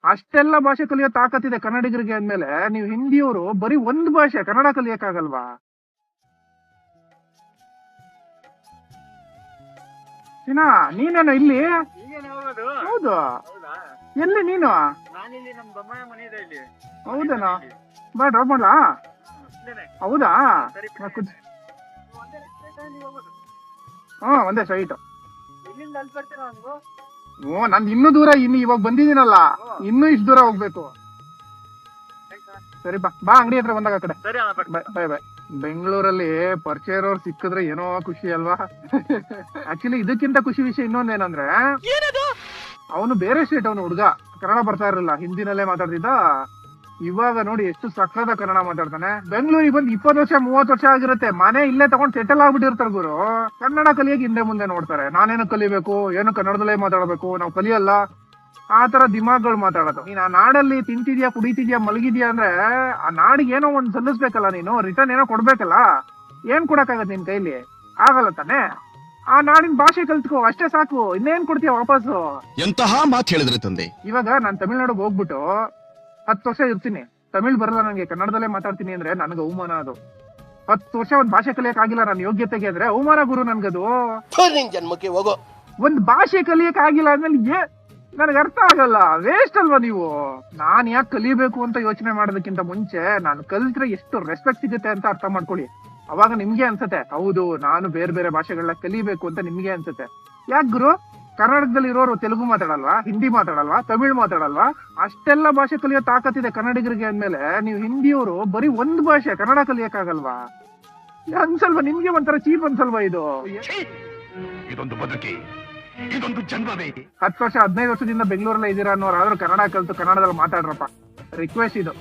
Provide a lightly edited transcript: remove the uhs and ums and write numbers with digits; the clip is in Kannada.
ಅಷ್ಟೆಲ್ಲ ಭಾಷೆ ಕಲಿಯೋ ತಾಕತ್ತಿದೆ ಕನ್ನಡಿಗರಿಗೆ ಅಂದ್ಮೇಲೆ ನೀವು ಹಿಂದಿಯವರು ಬರೀ ಒಂದ್ ಭಾಷೆ ಕನ್ನಡ ಕಲಿಯಕ್ಕಾಗಲ್ವಾ? ಸೀನಾ ನೀನೇನು ಇಲ್ಲಿ? ಹೌದು. ಎಲ್ಲಿ ನೀನು? ಹೌದೇನಾ? ಬಾ ಡ್ರಾಪ್ ಮಾಡ್ಲಾ? ಹೌದಾ? ಹಾ ಒಂದೇ ಸೈಟ್. ಓ ನಂದು ಇನ್ನೂ ದೂರ, ಇನ್ನು ಇವಾಗ ಬಂದಿದ್ದೀನಲ್ಲ, ಇನ್ನೂ ಇಷ್ಟು ದೂರ ಹೋಗ್ಬೇಕು. ಸರಿ ಬಾ ಬಾ ಅಂಗಡಿ ಹತ್ರ ಬಂದಾಗ ಆ ಕಡೆ. ಬಾಯ್ ಬಾಯ್. ಬೆಂಗಳೂರಲ್ಲಿ ಪರಿಚಯ ಇರೋರು ಸಿಕ್ಕಿದ್ರೆ ಏನೋ ಖುಷಿ ಅಲ್ವಾ? ಆಕ್ಚುಲಿ ಇದಕ್ಕಿಂತ ಖುಷಿ ವಿಷಯ ಇನ್ನೊಂದೇನಂದ್ರೆ, ಅವನು ಬೇರೆ ಸ್ಟೇಟ್, ಅವನು ಹುಡುಗ ಕನ್ನಡ ಬರ್ತಾ ಇರಲಿಲ್ಲ, ಹಿಂದಿನಲ್ಲೇ ಮಾತಾಡ್ತಿದ್ದ. ಇವಾಗ ನೋಡಿ ಎಷ್ಟು ಸಕ್ಕದ ಕನ್ನಡ ಮಾತಾಡ್ತಾನೆ. ಬೆಂಗಳೂರಿಗೆ ಬಂದು 20 ವರ್ಷ 30 ವರ್ಷ ಆಗಿರುತ್ತೆ, ಮನೆ ಇಲ್ಲೇ ತಗೊಂಡ್ ಸೆಟಲ್ ಆಗ್ಬಿಟ್ಟಿರ್ತಾರೆ ಗುರು. ಕನ್ನಡ ಕಲಿಯಕ್ಕೆ ಹಿಂದೆ ಮುಂದೆ ನೋಡ್ತಾರೆ. ನಾನೇನು ಕಲಿಬೇಕು, ಏನು ಕನ್ನಡದಲ್ಲೇ ಮಾತಾಡ್ಬೇಕು, ನಾವು ಕಲಿಯಲ್ಲ, ಆ ತರ ದಿಮಾಗ್ಗಳು ಮಾತಾಡೋದು. ನೀನ್ ಆ ನಾಡಲ್ಲಿ ತಿಂತಿದ್ಯಾ, ಕುಡಿತಿದ್ಯಾ, ಮಲಗಿದ್ಯಾ ಅಂದ್ರೆ ಆ ನಾಡಿಗೆ ಏನೋ ಒಂದ್ ಸಲ್ಲಿಸ್ಬೇಕಲ್ಲ, ನೀನು ರಿಟರ್ನ್ ಏನೋ ಕೊಡ್ಬೇಕಲ್ಲ. ಏನ್ ಕೊಡಕ್ಕಾಗತ್ತೆ ನಿನ್ ಕೈಲಿ? ಆಗಲ್ಲ ತಾನೆ. ಆ ನಾಡಿನ ಭಾಷೆ ಕಲ್ತ್ಕೋ, ಅಷ್ಟೇ ಸಾಕು. ಇನ್ನೇನ್ ಕೊಡ್ತೀಯ ವಾಪಸ್ಸು? ಎಂತಹ ಮಾತು ಹೇಳಿದ್ರೆ ತಂದೆ. ಇವಾಗ ನಾನ್ ತಮಿಳ್ನಾಡಿಗೆ ಹೋಗ್ಬಿಟ್ಟು 10 ವರ್ಷ ಇರ್ತೀನಿ, ತಮಿಳ್ ಬರಲ್ಲ ನಂಗೆ, ಕನ್ನಡದಲ್ಲೇ ಮಾತಾಡ್ತೀನಿ ಅಂದ್ರೆ ನನಗೆ ಅವಮಾನ. ಅದು 10 ವರ್ಷ ಒಂದ್ ಭಾಷೆ ಕಲಿಯಕ್ ಆಗಿಲ್ಲ ನನ್ನ ಯೋಗ್ಯತೆಗೆ ಅಂದ್ರೆ ಅವಮಾನ ಗುರು ನನ್ಗದು. ಜನ್ಮಕ್ಕೆ ಹೋಗೋ. ಒಂದ್ ಭಾಷೆ ಕಲಿಯಕ್ ಆಗಿಲ್ಲ ಅಂದ್ಮೇಲೆ ನನಗೆ ಅರ್ಥ ಆಗಲ್ಲ. ವೇಸ್ಟ್ ಅಲ್ವಾ ನೀವು? ನಾನ್ ಯಾಕೆ ಕಲಿಬೇಕು ಅಂತ ಯೋಚನೆ ಮಾಡೋದಕ್ಕಿಂತ ಮುಂಚೆ ನಾನು ಕಲಿತ್ರೆ ಎಷ್ಟು ರೆಸ್ಪೆಕ್ಟ್ ಸಿಗುತ್ತೆ ಅಂತ ಅರ್ಥ ಮಾಡ್ಕೊಳ್ಳಿ. ಅವಾಗ ನಿಮ್ಗೆ ಅನ್ಸತ್ತೆ, ಹೌದು ನಾನು ಬೇರೆ ಬೇರೆ ಭಾಷೆಗಳನ್ನ ಕಲಿಬೇಕು ಅಂತ ನಿಮ್ಗೆ ಅನ್ಸತ್ತೆ. ಯಾಕೆ ಗುರು? ಕರ್ನಾಟಕದಲ್ಲಿ ಇರೋರು ತೆಲುಗು ಮಾತಾಡಲ್ವಾ, ಹಿಂದಿ ಮಾತಾಡಲ್ವಾ, ತಮಿಳ್ ಮಾತಾಡಲ್ವಾ? ಅಷ್ಟೆಲ್ಲ ಭಾಷೆ ಕಲಿಯೋ ತಾಕತ್ತಿದೆ ಕನ್ನಡಿಗರಿಗೆ ಅಂದ್ಮೇಲೆ ನೀವು ಹಿಂದಿಯವರು ಬರೀ ಒಂದ್ ಭಾಷೆ ಕನ್ನಡ ಕಲಿಯಕ್ಕಾಗಲ್ವಾ? ಅನ್ಸಲ್ವಾ ನಿಮ್ಗೆ? ಒಂಥರ ಚೀಪ್ ಅನ್ಸಲ್ವಾ ಇದು? ಇದೊಂದು ಬದುಕಿ, ಇದೊಂದು ಜನ್ಮವೇ. 10 ವರ್ಷ 15 ವರ್ಷದಿಂದ ಬೆಂಗಳೂರಲ್ಲೇ ಇದ್ದೀರಾ ಅನ್ನೋರಾದ್ರೂ ಕನ್ನಡ ಕಲ್ತು ಕನ್ನಡದಲ್ಲಿ ಮಾತಾಡ್ರಪ್ಪ. ರಿಕ್ವೆಸ್ಟ್ ಇದು.